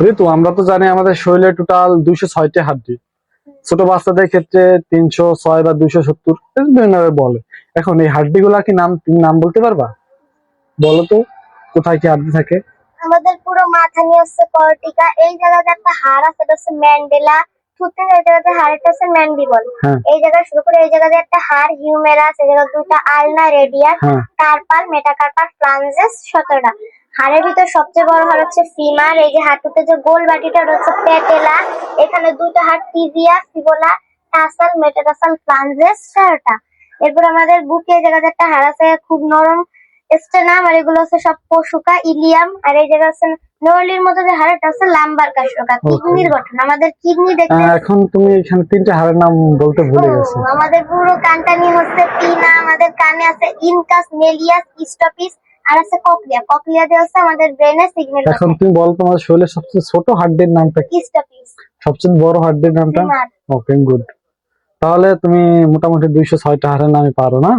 ঋতু, আমরা তো জানি আমাদের শরীরে টোটাল 206টি হাড্ডি। ছোট বাচ্চাদের ক্ষেত্রে 306 বা 270 বিভিন্ন ভাবে বলে। এখন এই হাড্ডি গুলা কি তুমি নাম বলতে পারবা? বলো তো, কোথায় কি হাড্ডি থাকে? আমাদের পুরো মাথা নিয়ে হচ্ছে কর্টিকা, এই জায়গাতে একটা হাড় আছে, এটা হচ্ছে ম্যান্ডেলা। থুতনির এই জায়গাতে হাড়টা হচ্ছে ম্যান্ডিবল। হ্যাঁ এই জায়গায় শুরু করে এই জায়গাতে একটা হাড় হিউমেরাস, এই জায়গায় দুইটা আলনা রেডিয়াস, হ্যাঁ কার্পাল, মেটাকার্পাল, ফ্লাঞ্জেস 17টা। হাড়ের ভিতর সবচেয়ে বড় হাড় হচ্ছে ফিমার, এই যে হাঁটুতে যে গোল বাটিটা ওটা হচ্ছে প্যাটেলা। এখানে দুইটা হাড় টিবিয়া, ফিবোলা, টাসাল, মেটাটার্সাল, ফ্লাঞ্জেস 13টা। এরপর আমাদের বুকে এই জায়গাতে একটা হাড় আছে খুব নরম, স্টেনাম, আর এগুলো হচ্ছে সব পশুকা, ইলিয়াম। আর এই জায়গা হচ্ছে নরলির মতো যে হাড়টা আছে লাম্বার কাশরকা, কিডনির গঠন। আমাদের কিডনি দেখতে এখন তুমি এখানে 3টে হাড়ের নাম বলতে ভুলে গেছো। আমাদের পুরো কানটা নিয়ে হচ্ছে পিনা, আমাদের কানে আছে ইনকাস, মেলিয়াস, স্টপিস, আর আছে ককলিয়া। ককলিয়া দিয়ে হচ্ছে আমাদের ব্রেনে সিগন্যাল। এখন তুমি বলো তোমার শরীরের সবচেয়ে ছোট হাড্ডির নামটা কি? স্টপিস। সবচেয়ে বড় হাড্ডির নামটা? ওকে, গুড। তাহলে তুমি মোটামুটি 206টা হাড়ের নামই পারো না?